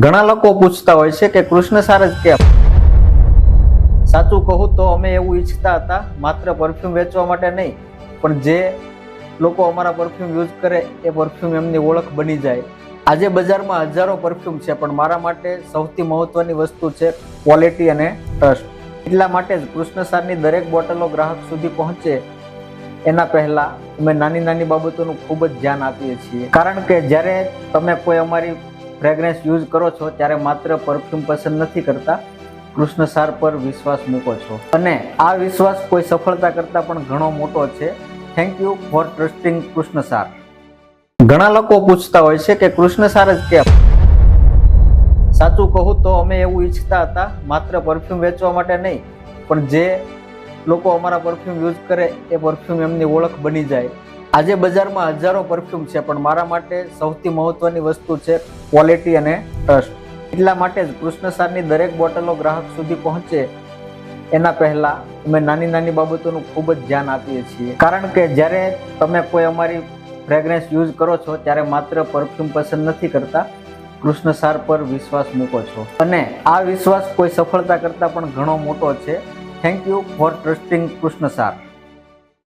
ઘણા લોકો પૂછતા હોય છે કે કૃષ્ણ સાર જ કેમ? સાચું કહું તો અમે એવું ઈચ્છતા હતા, માત્ર પરફ્યુમ વેચવા માટે નહીં, પણ જે લોકો અમારા પરફ્યુમ યુઝ કરે એ પરફ્યુમ એમની ઓળખ બની જાય. આજે બજારમાં હજારો પરફ્યુમ છે, પણ મારા માટે સૌથી મહત્વની વસ્તુ છે ક્વોલિટી અને ટ્રસ્ટ. એટલા માટે જ કૃષ્ણ સારની દરેક બોટલો ગ્રાહક સુધી પહોંચે એના પહેલા અમે નાની નાની બાબતોનું ખૂબ જ ધ્યાન આપીએ છીએ. કારણ કે જ્યારે તમે કોઈ અમારી ફ્રેગ્રન્સ યુઝ કરો છો ત્યારે માત્ર પરફ્યુમ પસંદ નથી કરતા, કૃષ્ણ સાર પર વિશ્વાસ મૂકો છો, અને આ વિશ્વાસ કોઈ સફળતા કરતાં પણ ઘણો મોટો છે. Thank you for trusting Krishna સાર. ઘણા લોકો પૂછતા હોય છે કે કૃષ્ણ સાર જ કેમ? સાચું કહું તો અમે એવું ઈચ્છતા હતા, માત્ર પરફ્યુમ વેચવા માટે નહીં, પણ જે લોકો અમારા પરફ્યુમ યુઝ કરે એ પરફ્યુમ એમની ઓળખ બની જાય. આજે બજારમાં હજારો પરફ્યુમ છે, પણ મારા માટે સૌથી મહત્વની વસ્તુ છે ક્વોલિટી અને ટ્રસ્ટ. એટલા માટે જ કૃષ્ણ સારની દરેક બોટલો ગ્રાહક સુધી પહોંચે એના પહેલા અમે નાની નાની બાબતોનું ખૂબ જ ધ્યાન આપીએ છીએ. કારણ કે જ્યારે તમે કોઈ અમારી ફ્રેગ્રન્સ યુઝ કરો છો ત્યારે માત્ર પરફ્યુમ પસંદ નથી કરતા, કૃષ્ણ સાર પર વિશ્વાસ મૂકો છો, અને આ વિશ્વાસ કોઈ સફળતા કરતાં પણ ઘણો મોટો છે. Thank you for trusting Krishna સાર.